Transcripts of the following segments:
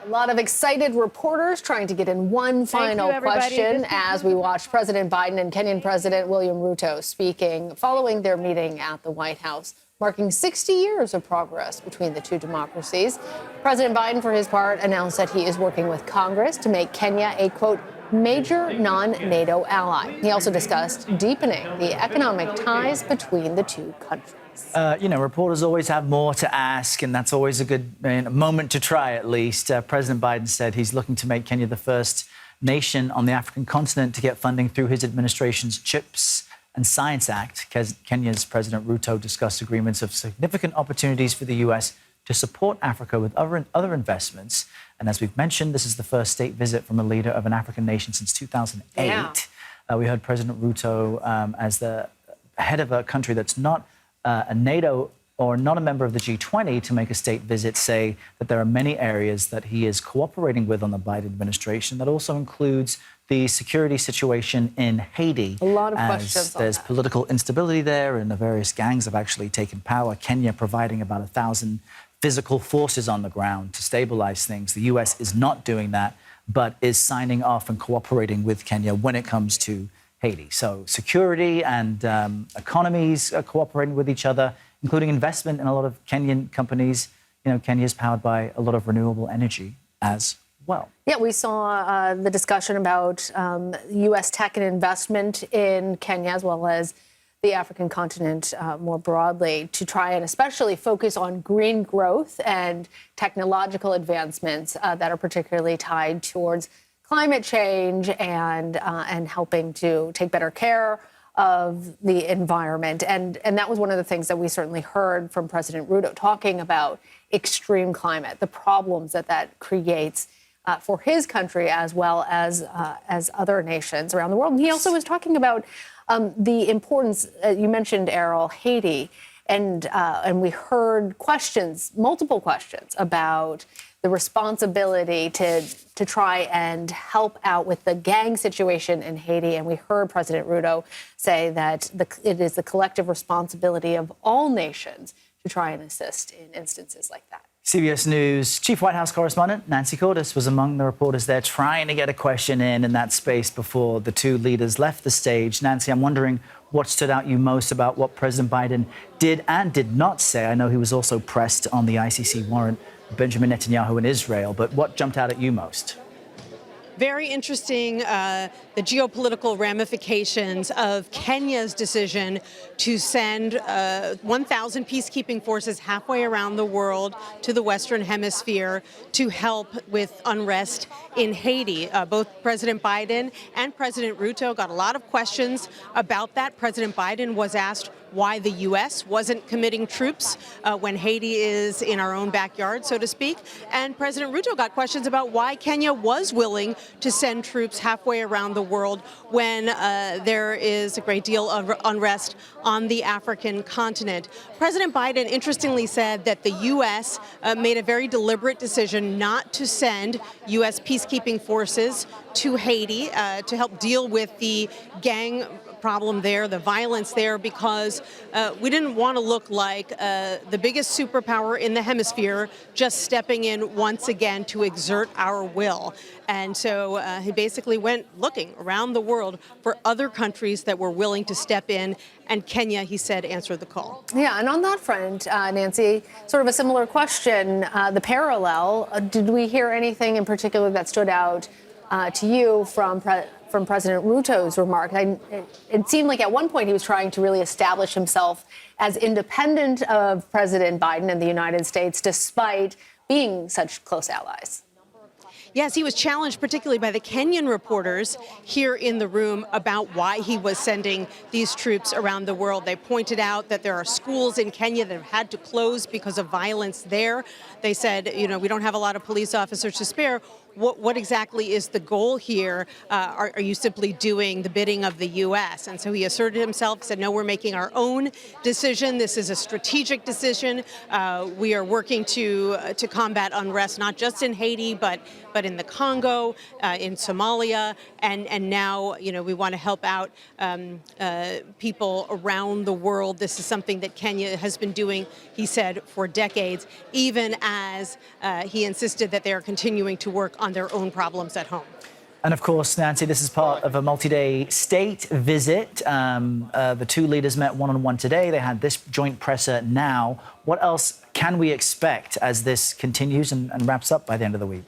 A lot of excited reporters trying to get in one final question as we watch President Biden and Kenyan President William Ruto speaking following their meeting at the White House, marking 60 years of progress between the two democracies. President Biden, for his part, announced that he is working with Congress to make Kenya a, quote, major non-NATO ally. He also discussed deepening the economic ties between the two countries. Reporters always have more to ask, and that's always a good moment to try, at least. President Biden said he's looking to make Kenya the first nation on the African continent to get funding through his administration's CHIPS and Science Act. Kenya's President Ruto discussed agreements of significant opportunities for the U.S. to support Africa with other investments. And as we've mentioned, this is the first state visit from a leader of an African nation since 2008. Yeah. We heard President Ruto, as the head of a country that's not a NATO or not a member of the G20 to make a state visit, say that there are many areas that he is cooperating with on the Biden administration. That also includes the security situation in Haiti. A lot of questions on there's that. Political instability there, and the various gangs have actually taken power. Kenya providing about 1,000 physical forces on the ground to stabilize things. The U.S. is not doing that, but is signing off and cooperating with Kenya when it comes to Haiti. So security and economies are cooperating with each other, including investment in a lot of Kenyan companies. Kenya is powered by a lot of renewable energy as well. Yeah, we saw the discussion about U.S. tech and investment in Kenya, as well as the African continent more broadly, to try and especially focus on green growth and technological advancements that are particularly tied towards climate change and helping to take better care of the environment. And that was one of the things that we certainly heard from President Ruto, talking about extreme climate, the problems that creates for his country as well as other nations around the world. And he also was talking about the importance, you mentioned, Errol, Haiti, and we heard multiple questions about the responsibility to try and help out with the gang situation in Haiti. And we heard President Ruto say that it is the collective responsibility of all nations to try and assist in instances like that. CBS News Chief White House correspondent Nancy Cordes was among the reporters there trying to get a question in that space before the two leaders left the stage. Nancy, I'm wondering what stood out you most about what President Biden did and did not say. I know he was also pressed on the ICC warrant, Benjamin Netanyahu in Israel, but what jumped out at you most? Very interesting, the geopolitical ramifications of Kenya's decision to send 1,000 peacekeeping forces halfway around the world to the Western Hemisphere to help with unrest in Haiti. Both President Biden and President Ruto got a lot of questions about that. President Biden was asked why the U.S. wasn't committing troops when Haiti is in our own backyard, so to speak. And President Ruto got questions about why Kenya was willing to send troops halfway around the world when there is a great deal of unrest on the African continent. President Biden interestingly said that the U.S. Made a very deliberate decision not to send U.S. peacekeeping forces to Haiti to help deal with the gang problem there, the violence there, because we didn't want to look like the biggest superpower in the hemisphere just stepping in once again to exert our will. And so he basically went looking around the world for other countries that were willing to step in, and Kenya, he said, answered the call. Yeah, and on that front, Nancy, sort of a similar question, the parallel, did we hear anything in particular that stood out to you from President Ruto's remark? It seemed like at one point he was trying to really establish himself as independent of President Biden and the United States, despite being such close allies. Yes, he was challenged particularly by the Kenyan reporters here in the room about why he was sending these troops around the world. They pointed out that there are schools in Kenya that have had to close because of violence there. They said, we don't have a lot of police officers to spare. What exactly is the goal here? Are you simply doing the bidding of the U.S.? And so he asserted himself, said, no, we're making our own decision. This is a strategic decision. We are working to combat unrest, not just in Haiti, but but in the Congo, in Somalia, and now, we want to help out people around the world. This is something that Kenya has been doing, he said, for decades, even as he insisted that they are continuing to work on their own problems at home. And of course, Nancy, this is part of a multi-day state visit. The two leaders met one-on-one today. They had this joint presser now. What else can we expect as this continues and wraps up by the end of the week?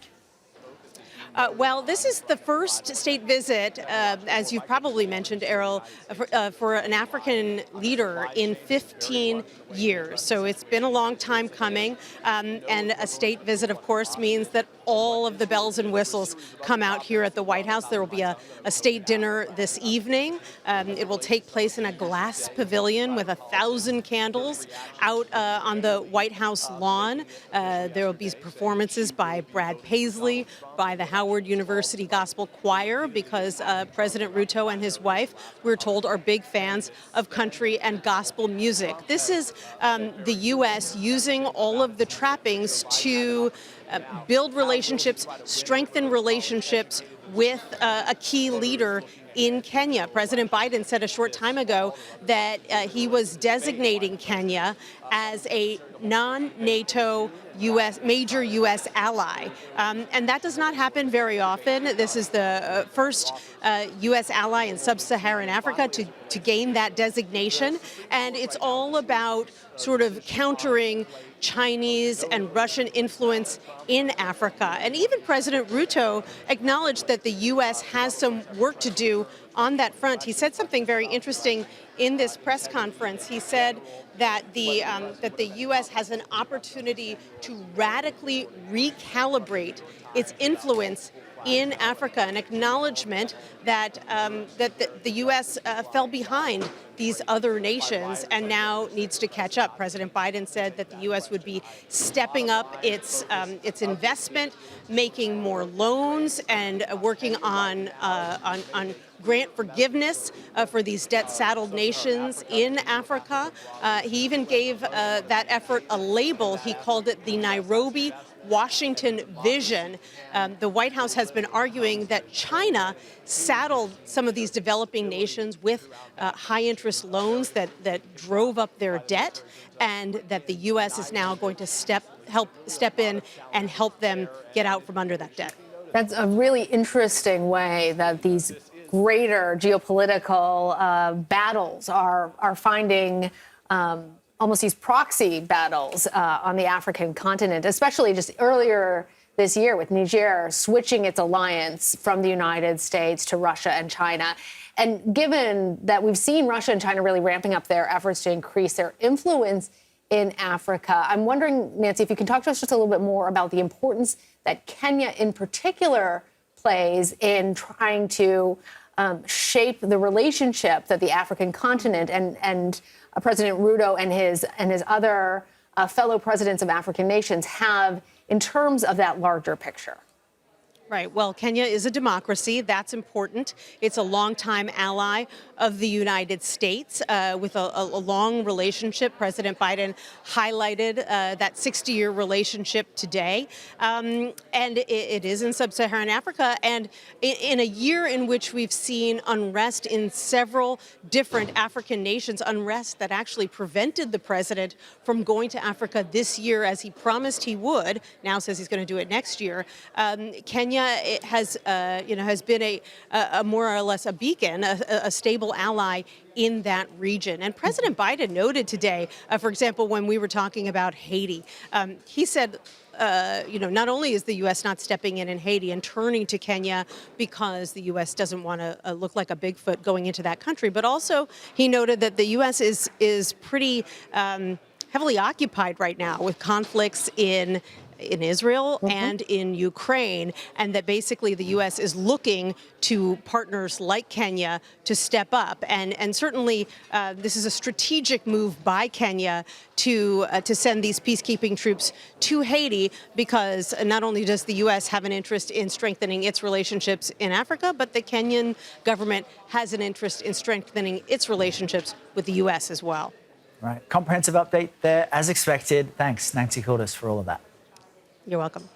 Well, this is the first state visit, as you've probably mentioned, Errol, for an African leader in 15 years. So it's been a long time coming. And a state visit, of course, means that all of the bells and whistles come out here at the White House. There will be a state dinner this evening. It will take place in a glass pavilion with 1,000 candles out on the White House lawn. There will be performances by Brad Paisley, by the Howard University Gospel Choir, because President Ruto and his wife, we're told, are big fans of country and gospel music. This is the U.S. using all of the trappings to build relationships, strengthen relationships with a key leader in Kenya. President Biden said a short time ago that he was designating Kenya as a non-NATO major U.S. ally. And that does not happen very often. This is the first U.S. ally in sub-Saharan Africa to gain that designation. And it's all about sort of countering Chinese and Russian influence in Africa. And even President Ruto acknowledged that the U.S. has some work to do on that front. He said something very interesting in this press conference. He said that the U.S. has an opportunity to radically recalibrate its influence in Africa, an acknowledgement that the U.S. fell behind these other nations and now needs to catch up. President Biden said that the U.S. would be stepping up its investment, making more loans, and working on grant forgiveness for these debt-saddled nations in Africa. He even gave that effort a label. He called it the Nairobi Washington vision. The White House has been arguing that China saddled some of these developing nations with high-interest loans that drove up their debt, and that the U.S. is now going to step in and help them get out from under that debt. That's a really interesting way that these greater geopolitical battles are finding almost these proxy battles on the African continent, especially just earlier this year with Niger switching its alliance from the United States to Russia and China. And given that we've seen Russia and China really ramping up their efforts to increase their influence in Africa, I'm wondering, Nancy, if you can talk to us just a little bit more about the importance that Kenya in particular plays in trying to shape the relationship that the African continent and President Ruto and his other fellow presidents of African nations have in terms of that larger picture. Right. Well, Kenya is a democracy. That's important. It's a longtime ally of the United States with a long relationship. President Biden highlighted that 60-year relationship today. And it is in sub-Saharan Africa. And in a year in which we've seen unrest in several different African nations, unrest that actually prevented the president from going to Africa this year as he promised he would, now says he's going to do it next year, Kenya has been a more or less a beacon, a stable ally in that region. And President Biden noted today, for example, when we were talking about Haiti, he said, not only is the U.S. not stepping in Haiti and turning to Kenya because the U.S. doesn't want to look like a Bigfoot going into that country, but also he noted that the U.S. is pretty heavily occupied right now with conflicts in Israel and in Ukraine, and that basically the U.S. is looking to partners like Kenya to step up. And certainly this is a strategic move by Kenya to send these peacekeeping troops to Haiti, because not only does the U.S. have an interest in strengthening its relationships in Africa, but the Kenyan government has an interest in strengthening its relationships with the U.S. as well. Right. Comprehensive update there, as expected. Thanks, Nancy Cordes, for all of that. You're welcome.